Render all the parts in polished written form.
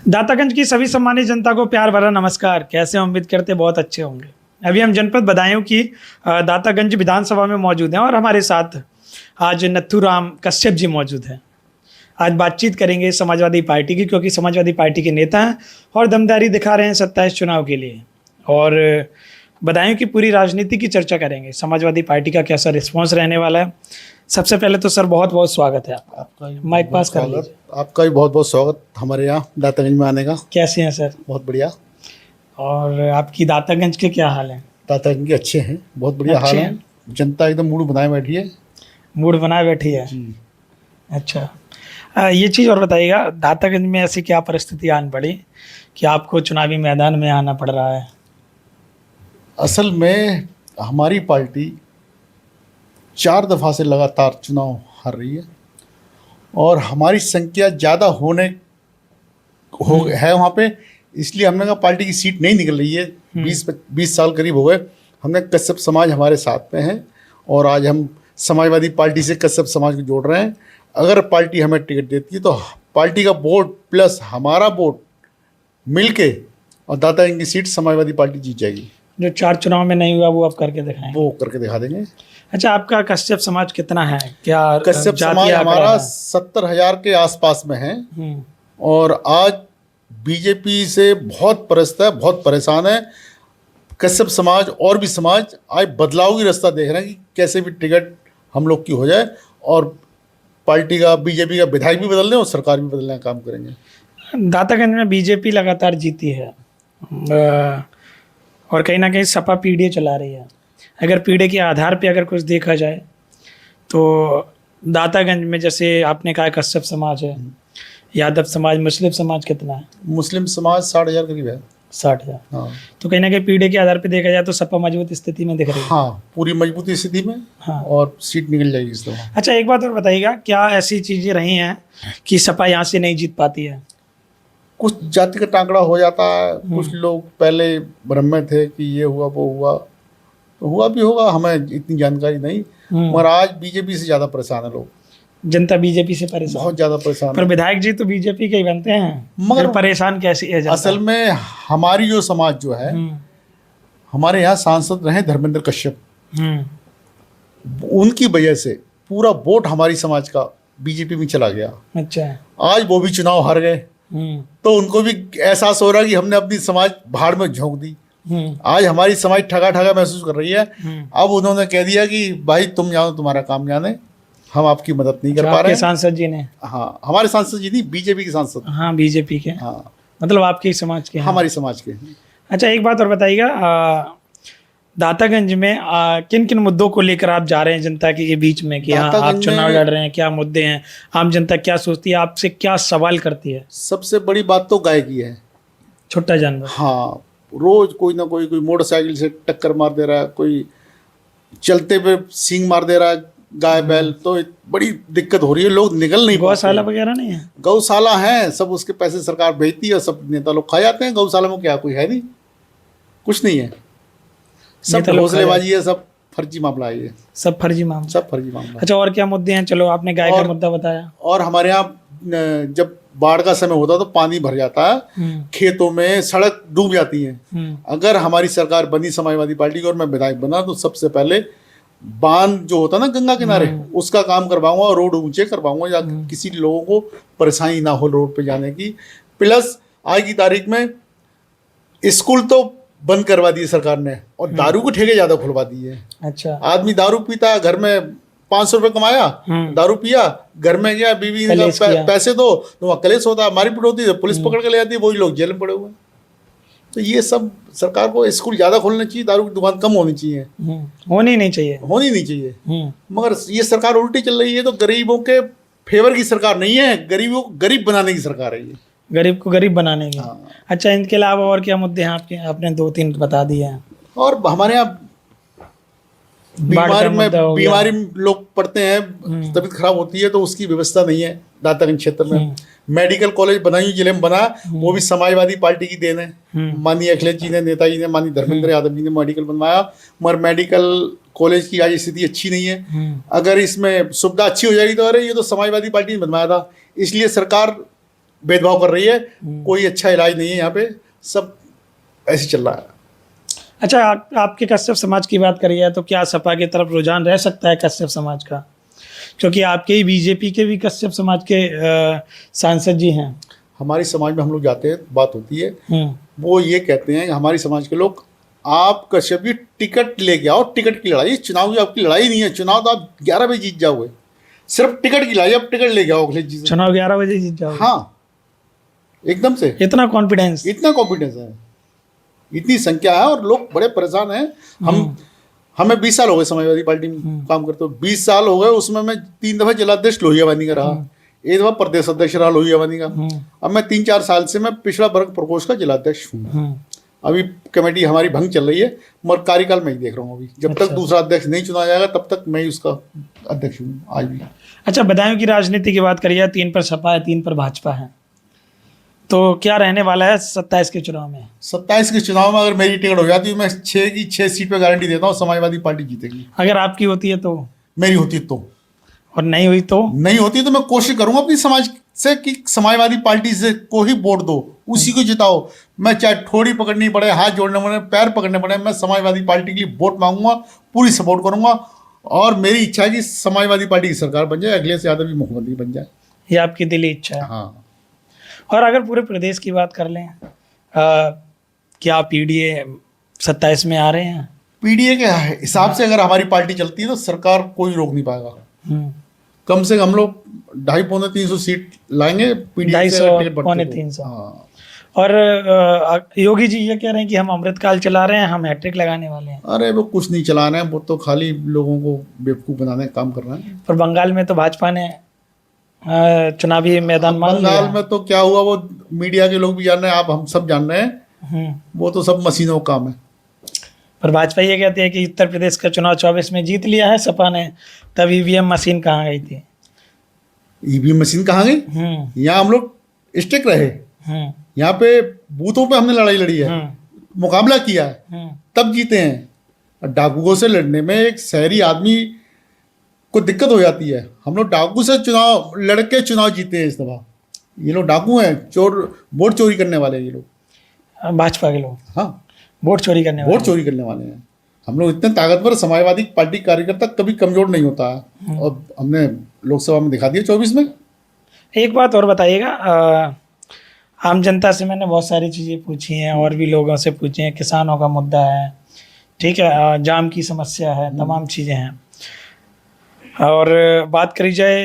दातागंज की सभी सम्मानित जनता को प्यार भरा नमस्कार। कैसे उम्मीद करते बहुत अच्छे होंगे। अभी हम जनपद बदायूं की दातागंज विधानसभा में मौजूद हैं और हमारे साथ आज नथुराम कश्यप जी मौजूद हैं। आज बातचीत करेंगे समाजवादी पार्टी की, क्योंकि समाजवादी पार्टी के नेता हैं और दमदारी दिखा रहे हैं 27 चुनाव के लिए। और बदायूं की पूरी राजनीति की चर्चा करेंगे, समाजवादी पार्टी का कैसा रिस्पॉन्स रहने वाला है। सबसे पहले तो सर बहुत बहुत स्वागत है आपका। माइक पास कर लीजिए। आपका भी बहुत बहुत स्वागत हमारे यहाँ दातागंज में आने का। कैसे हैं सर? बहुत बढ़िया। और आपकी दातागंज के क्या हाल हैं? दातागंज के अच्छे हैं, बहुत बढ़िया हाल है। जनता एकदम मूड बनाए बैठी है। मूड बनाए बैठी है जी। अच्छा, ये चीज़ और बताइएगा, दातागंज में ऐसी क्या परिस्थिति आन पड़ी कि आपको चुनावी मैदान में आना पड़ रहा है? असल में हमारी पार्टी 4 दफ़ा से लगातार चुनाव हार रही है और हमारी संख्या ज़्यादा है वहाँ पे, इसलिए हमने कहा पार्टी की सीट नहीं निकल रही है। 20 साल करीब हो गए। हमने कश्यप समाज हमारे साथ में है और आज हम समाजवादी पार्टी से कश्यप समाज को जोड़ रहे हैं। अगर पार्टी हमें टिकट देती है तो पार्टी का वोट प्लस हमारा वोट मिलके और दातागंज की सीट समाजवादी पार्टी जीत जाएगी। जो 4 चुनाव में नहीं हुआ वो आप करके दिखाएंगे? वो करके दिखा देंगे। अच्छा, आपका कश्यप समाज कितना है? क्या कश्यप समाज हमारा 70,000 के आसपास में है और आज बीजेपी से बहुत परस्त है, बहुत परेशान है कश्यप समाज। और भी समाज आज बदलाव की रास्ता देख रहे हैं कि कैसे भी टिकट हम लोग की हो जाए और पार्टी का, बीजेपी का विधायक भी बदल दें और सरकार भी बदलने का काम करेंगे। दातागंज में बीजेपी लगातार जीती है और कहीं ना कहीं सपा पीढ़ी चला रही है। अगर पीढ़ी के आधार पे अगर कुछ देखा जाए तो दातागंज में जैसे आपने कहा कश्यप समाज है, यादव समाज, मुस्लिम समाज कितना है? मुस्लिम समाज 60,000 करीब है। 60,000। हाँ। तो कहीं ना कहीं पीढ़ी के आधार पे देखा जाए तो सपा मजबूत स्थिति में दिख रही है। हाँ, पूरी मजबूत स्थिति में। हाँ। और सीट निकल जाएगी इस दफा। अच्छा, एक बात और बताइएगा, क्या ऐसी चीज़ें रही हैं कि सपा यहाँ से नहीं जीत पाती है? कुछ जाति का टांकड़ा हो जाता है। कुछ लोग पहले भ्रम में थे कि ये हुआ वो हुआ, तो हुआ भी होगा, हमें इतनी जानकारी नहीं। मगर आज बीजेपी से ज़्यादा परेशान है लोग। जनता बीजेपी से परेशान, बहुत ज़्यादा परेशान पर है। विधायक जी तो बीजेपी के ही बनते हैं, मगर परेशान कैसी है जनता? असल में हमारी जो समाज जो है, हमारे यहाँ सांसद रहे धर्मेंद्र कश्यप, उनकी वजह से पूरा वोट हमारी समाज का बीजेपी में चला गया। अच्छा। आज वो भी चुनाव हार गए तो उनको भी एहसास हो रहा है कि हमने अपनी समाज भाड़ में झोंक दी। आज हमारी समाज ठगा ठगा महसूस कर रही है। अब उन्होंने कह दिया कि भाई तुम जानो, तुम्हारा काम जाने, हम आपकी मदद नहीं कर पा रहे हैं। सांसद जी ने? हाँ, हमारे सांसद जी नहीं, बीजेपी के सांसद। हाँ, बीजेपी के। हाँ, मतलब आपके समाज के? हमारी समाज के। अच्छा, एक बात और बताइएगा, दातागंज में किन किन मुद्दों को लेकर आप जा रहे हैं जनता के बीच में कि हाँ आप चुनाव लड़ रहे हैं? क्या मुद्दे हैं? आम जनता क्या सोचती है, आपसे क्या सवाल करती है? सबसे बड़ी बात तो गाय की है। छोटा जानवर। हाँ, रोज कोई ना कोई मोटरसाइकिल से टक्कर मार दे रहा है, कोई चलते पे सींग मार दे रहा है गाय बैल, तो बड़ी दिक्कत हो रही है। लोग निकल नहीं पाते। गौशाला वगैरह नहीं है? गौशाला है, सब उसके पैसे सरकार भेजती है, सब नेता लोग खा जाते हैं। गौशाला में क्या कोई है नहीं, कुछ नहीं है, सब हौसलेबाजी है, सब फर्जी मामला है ये। सब फर्जी मामला? सब फर्जी मामला। अच्छा, और क्या मुद्दे हैं? चलो, आपने गाय का मुद्दा बताया। और हमारे यहाँ जब बाढ़ का समय होता है तो पानी भर जाता है खेतों में, सड़क डूब जाती है। अगर हमारी सरकार बनी समाजवादी पार्टी की और मैं विधायक बना तो सबसे पहले बांध जो होता है ना गंगा किनारे, उसका काम करवाऊंगा और रोड ऊंचे करवाऊंगा, या किसी लोगों को परेशानी ना हो रोड पे जाने की। प्लस आज की तारीख में स्कूल तो बंद करवा दिए सरकार ने और दारू के ठेके ज्यादा खुलवा दिए। अच्छा। आदमी दारू पीता है, घर में 500 रुपये कमाया, दारू पिया, घर में गया, बीवी ने पैसे दो तो वहाँ कलेश होता है, मारपीट होती है, पुलिस पकड़ के ले जाती है, वही लोग जेल में पड़े हुए। तो ये सब सरकार को स्कूल ज़्यादा खोलना चाहिए, दारू की दुकान कम होनी चाहिए। होनी नहीं चाहिए। मगर ये सरकार उल्टी चल रही है। तो गरीबों के फेवर की सरकार नहीं है, गरीबों को गरीब बनाने की सरकार है ये। गरीब को गरीब बनाने की। हाँ। अच्छा, इनके अलावा और क्या मुद्दे हैं आपके? आपने 2-3 बता दिए हैं। और हमारे यहाँ बीमारी लोग पड़ते हैं, तबीयत खराब होती है तो उसकी व्यवस्था नहीं है दातागंज क्षेत्र में। मेडिकल कॉलेज बदायूं जिले में बना, वो भी समाजवादी पार्टी की देन है। माननीय अखिलेश जी ने, नेताजी ने, माननीय धर्मेंद्र यादव जी ने मेडिकल बनवाया, मगर मेडिकल कॉलेज की आज स्थिति अच्छी नहीं है। अगर इसमें सुविधा अच्छी हो जाएगी तो अरे ये तो समाजवादी पार्टी ने बनवाया था। इसलिए सरकार भेदभाव कर रही है, कोई अच्छा इलाज नहीं है यहाँ पे, सब ऐसे चल रहा है। अच्छा, आपके कश्यप समाज की बात करिए तो क्या सपा की तरफ रुझान रह सकता है कश्यप समाज का? क्योंकि आपके ही बीजेपी के भी कश्यप समाज के सांसद जी हैं। हमारे समाज में हम लोग जाते हैं, बात होती है, वो ये कहते हैं हमारे समाज के लोग, आप कश्यप जी टिकट लेके आओ, टिकट की लड़ाई, चुनाव की आपकी लड़ाई नहीं है, चुनाव तो आप 11 बजे जीत जाओगे, सिर्फ टिकट की लड़ाई, आप टिकट लेके आओ अखिलेश जी से। चुनाव 11 बजे जीत जाओगे? हाँ, एकदम से इतना कॉन्फिडेंस, इतना कॉन्फिडेंस है, इतनी संख्या है और लोग बड़े परेशान हैं। हमें 20 साल हो गए समाजवादी पार्टी में काम करते हुए, 20 साल हो गए, उसमें मैं 3 दफा जिलाध्यक्ष लोहियावानी का रहा, एक दफा प्रदेश अध्यक्ष रहा लोहियावानी का। अब मैं 3-4 साल से मैं पिछड़ा वर्ग प्रकोष्ठ का जिलाध्यक्ष हूँ। अभी कमेटी हमारी भंग चल रही है, मगर कार्यकाल मैं ही देख रहा हूँ अभी, जब तक दूसरा अध्यक्ष नहीं चुना जाएगा तब तक मैं ही उसका अध्यक्ष हूँ आज भी। अच्छा, बदायूं की राजनीति की बात करिए, 3 पर सपा है, 3 पर भाजपा है, तो क्या रहने वाला है 27 के चुनाव में? 27 के चुनाव में अगर मेरी टिकट हो जाती है, मैं 6 की 6 सीट पे गारंटी देता हूँ समाजवादी पार्टी जीतेगी। अगर आपकी होती है तो? मेरी होती तो। और नहीं हुई तो? नहीं होती तो मैं कोशिश करूंगा अपनी समाज से कि समाजवादी पार्टी से को ही वोट दो, उसी को जिताओ। मैं चाहे ठोड़ी पकड़नी पड़े, हाथ जोड़ने पड़े, पैर पकड़ने पड़े, मैं समाजवादी पार्टी के लिए वोट मांगूंगा, पूरी सपोर्ट करूंगा। और मेरी इच्छा है कि समाजवादी पार्टी की सरकार बन जाए, अखिलेश यादव भी मुख्यमंत्री बन जाए। ये आपकी दिली इच्छा है? हाँ। और अगर पूरे प्रदेश की बात कर लें, क्या पीडीए 27 में आ रहे हैं? पीडीए के हिसाब से अगर हमारी पार्टी चलती है तो सरकार कोई रोक नहीं पाएगा। कम से कम हम लोग 250-300 सीट लाएंगे पीडीए से, 250-300। हाँ। और योगी जी ये कह रहे हैं कि हम अमृतकाल चला रहे हैं, हम हैट्रिक लगाने वाले हैं। अरे वो कुछ नहीं चला रहे हैं, वो तो खाली लोगों को बेवकूफ़ बनाने का काम कर रहे हैं। पर बंगाल में तो भाजपा ने चुनावी मैदान मान लिया। बंगाल में तो क्या हुआ, वो मीडिया के लोग भी जान रहे हैं, आप हम सब जान रहे हैं, वो तो सब मशीनों का काम है। पर भाजपा ये कहती है कि उत्तर प्रदेश का चुनाव 24 में जीत लिया है सपा ने, तब ईवीएम मशीन कहाँ गई थी? ईवीएम मशीन कहाँ गई? यहाँ हम लोग स्टिक रहे, यहाँ पे बूथों पे हमने लड़ाई लड़ी है, मुकाबला किया है, तब जीते हैं। डाकुओं से लड़ने में एक शहरी आदमी को दिक्कत हो जाती है, हम लोग डाकू से चुनाव लड़के चुनाव जीते हैं इस दफा। ये लोग डाकू हैं, चोर, वोट चोरी करने वाले हैं ये लोग, भाजपा के लोग। हाँ, वोट चोरी करने वाले हैं। हम लोग इतने ताकतवर, समाजवादी पार्टी कार्यकर्ता कभी कमजोर नहीं होता है, और हमने लोकसभा में दिखा दिया 24 में। एक बात और बताइएगा, आम जनता से मैंने बहुत सारी चीज़ें पूछी हैं और भी लोगों से पूछी हैं, किसानों का मुद्दा है, ठीक है, जाम की समस्या है, तमाम चीज़ें हैं। और बात करी जाए,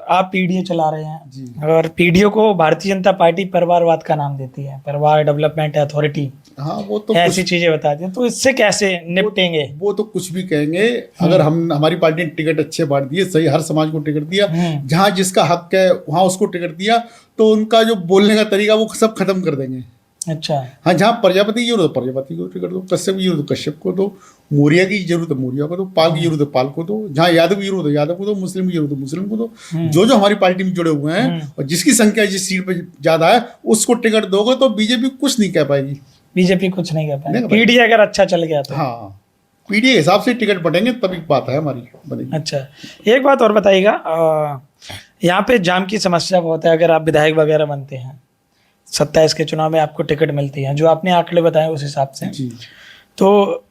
आप पीडीए चला रहे हैं और पीडीए को भारतीय जनता पार्टी परिवारवाद का नाम देती है, परिवार डेवलपमेंट अथॉरिटी। हाँ, वो तो ऐसी चीजें बताती हैं, तो इससे कैसे निपटेंगे? वो तो कुछ भी कहेंगे। अगर हमारी पार्टी ने टिकट अच्छे बांट दिए, सही, हर समाज को टिकट दिया, जहाँ जिसका हक है वहाँ उसको टिकट दिया, तो उनका जो बोलने का तरीका वो सब खत्म कर देंगे। अच्छा। हाँ, जहाँ प्रजापति की जरूरत है प्रजापति को टिकट दो, कश्यप की जरूरत है कश्यप को दो, मौर्य की जरूरत है मौर्य को दो, पाल की जरूरत है पाल को दो, जहाँ यादव की जरूरत है यादव को दो, मुस्लिम की जरूरत है मुस्लिम को दो। जो हमारी पार्टी में जुड़े हुए हैं और जिसकी संख्या जिस सीट पे ज्यादा है उसको टिकट दोगे तो बीजेपी कुछ नहीं कह पाएगी। बीजेपी कुछ नहीं कह पाएगी, पीडीए अगर अच्छा चल गया तो। हाँ, पीडीए हिसाब से टिकट बटेंगे तभी बात है हमारी बनेगी। अच्छा, एक बात और बताइएगा, यहाँ पे जाम की समस्या बहुत है। अगर आप विधायक वगैरह बनते हैं, 27 के चुनाव में आपको टिकट मिलती है, जो आपने आंकड़े बताए उस हिसाब से, तो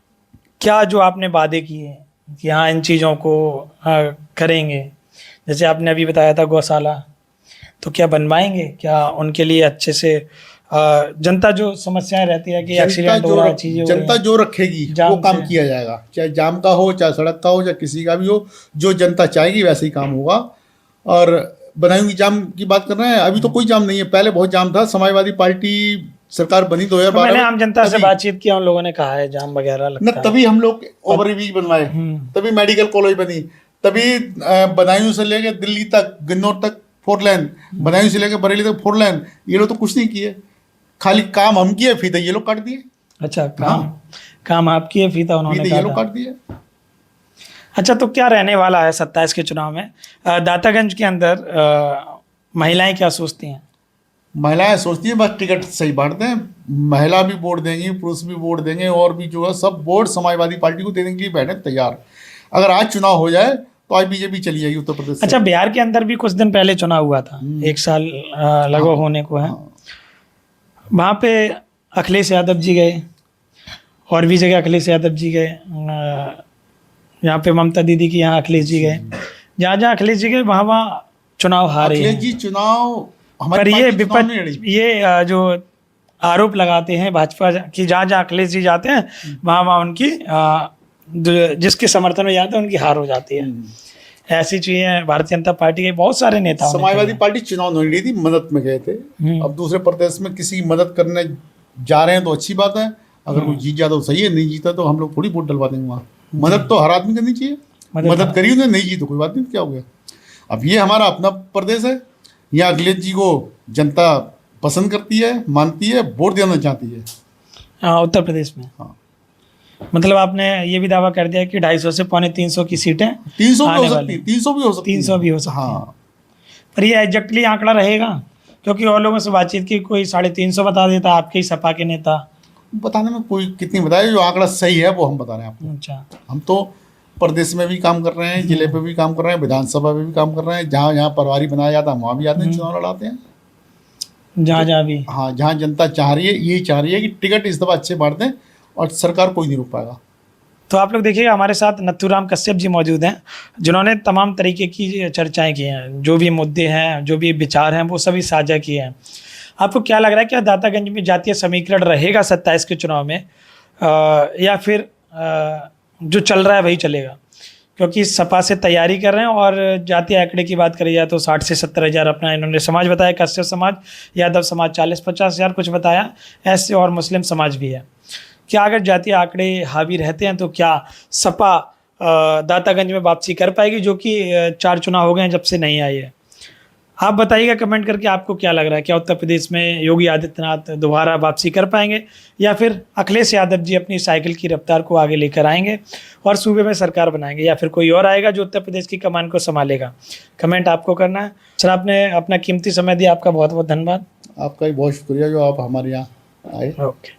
क्या जो आपने वादे किए कि हाँ इन चीज़ों को करेंगे, जैसे आपने अभी बताया था गौशाला, तो क्या बनवाएंगे? क्या उनके लिए अच्छे से जनता जो समस्याएं रहती है कि एक्सीडेंट हो रहा है, चीज़ें, जनता जो रखेगी वो काम किया जाएगा, चाहे जाम का हो, चाहे सड़क का हो, चाहे किसी का भी हो, जो जनता चाहेगी वैसे ही काम होगा। और बदायूं की जाम की बात कर रहे हैं, अभी तो कोई जाम नहीं है, पहले बहुत जाम था। समाजवादी पार्टी सरकार बनी 2012। मैंने आम जनता से बातचीत किया, उन लोगों ने कहा है जाम वगैरह लगता है। तभी हम लोग ओवरब्रिज बनवाए, तभी मेडिकल कॉलेज बनी, तभी बदायूं से लेके दिल्ली तक, गन्नौर तक 4 लेन, बदायूं से लेके बरेली तक 4 लेन। ये लोग तो कुछ नहीं किए, खाली काम हम किए, फीता ये लोग काट दिए। अच्छा, काम आप किए, फीता उन्होंने ये लोग काट दिए। अच्छा, तो क्या रहने वाला है 27 के चुनाव में? दातागंज के अंदर महिलाएं क्या सोचती हैं? महिलाएं सोचती हैं बस टिकट सही बांट दें, महिला भी वोट देंगी, पुरुष भी वोट देंगे, और भी जो है सब वोट समाजवादी पार्टी को देने के लिए बैठे तैयार। अगर आज चुनाव हो जाए तो आज बीजेपी चली जाएगी उत्तर प्रदेश से। अच्छा, बिहार के अंदर भी कुछ दिन पहले चुनाव हुआ था, 1 साल लगभग होने को है। वहाँ पे अखिलेश यादव जी गए, और भी जगह अखिलेश यादव जी गए, यहाँ पे ममता दीदी की यहाँ अखिलेश जी गए। जहाँ जहाँ अखिलेश जी गए वहाँ वहाँ चुनाव हारे अखिलेश हैं। जी चुनाव पर हमारी ये पार्टी चुनाव नहीं लड़ी। विपक्ष ये जो आरोप लगाते हैं भाजपा की, जहाँ जहाँ अखिलेश जी जाते हैं वहाँ वहाँ उनकी जिसके समर्थन में जाते हैं उनकी हार हो जाती है। ऐसी चीजें भारतीय जनता पार्टी के बहुत सारे नेताओं ने समाजवादी की पार्टी चुनाव नहीं लड़ी थी, मदद में गए थे। अब दूसरे प्रदेश में किसी की मदद करने जा रहे हैं तो अच्छी बात है, अगर कोई जीत जाता तो सही है, नहीं जीता तो हम लोग थोड़ी वोट डलवा देंगे वहाँ। मदद तो हर आदमी करनी चाहिए, मदद करी उन्हें, नहीं जीतो कोई बात नहीं, क्या हो गया। अब ये हमारा अपना प्रदेश है, यहाँ अखिलेश जी को जनता पसंद करती है, मानती है, वोट देना चाहती है। है उत्तर प्रदेश में। हाँ। मतलब आपने ये भी दावा कर दिया कि 250 से 350 की सीटें 300 भी आने हो वाली सकती है, 300 भी हो सकती है, 300 भी हो सकती है। हाँ। पर ये एग्जैक्टली आंकड़ा रहेगा? क्योंकि और लोगों से बातचीत की, कोई 350 बता देता, आपके ही सपा के नेता। बताने में कोई कितनी बताए, जो आंकड़ा सही है वो हम बता रहे हैं आपको। अच्छा, हम तो प्रदेश में भी काम कर रहे हैं, जिले पे भी काम कर रहे हैं, विधानसभा में भी काम कर रहे हैं, जहाँ जहाँ परिवारी बनाया जाता है वहाँ भी आते हैं, चुनाव लड़ाते हैं। जहाँ जहाँ भी। हाँ, जहाँ जनता चाह रही है, यही चाह रही है कि टिकट इस दफा अच्छे बांट दें और सरकार कोई नहीं रोक पाएगा। तो आप लोग देखिएगा, हमारे साथ नथुराम कश्यप जी मौजूद हैं, जिन्होंने तमाम तरीके की चर्चाएं की हैं, जो भी मुद्दे हैं, जो भी विचार हैं, वो सभी साझा किए हैं। आपको क्या लग रहा है, क्या दातागंज में जातीय समीकरण रहेगा 27 के चुनाव में, या फिर जो चल रहा है वही चलेगा? क्योंकि सपा से तैयारी कर रहे हैं, और जातीय आंकड़े की बात करी जाए तो 60 से 70 हज़ार अपना इन्होंने समाज बताया, कश्यप समाज, यादव समाज 40-50 हज़ार कुछ बताया, ऐसे और मुस्लिम समाज भी है। क्या अगर जातीय आंकड़े हावी रहते हैं तो क्या सपा दातागंज में वापसी कर पाएगी, जो कि 4 चुनाव हो गए हैं जब से नहीं आई है? आप बताइएगा कमेंट करके, आपको क्या लग रहा है, क्या उत्तर प्रदेश में योगी आदित्यनाथ दोबारा वापसी कर पाएंगे, या फिर अखिलेश यादव जी अपनी साइकिल की रफ्तार को आगे लेकर आएंगे और सूबे में सरकार बनाएंगे, या फिर कोई और आएगा जो उत्तर प्रदेश की कमान को संभालेगा? कमेंट आपको करना है। सर, आपने अपना कीमती समय दिया, आपका बहुत बहुत धन्यवाद। आपका भी बहुत शुक्रिया जो आप हमारे यहाँ आए। ओके।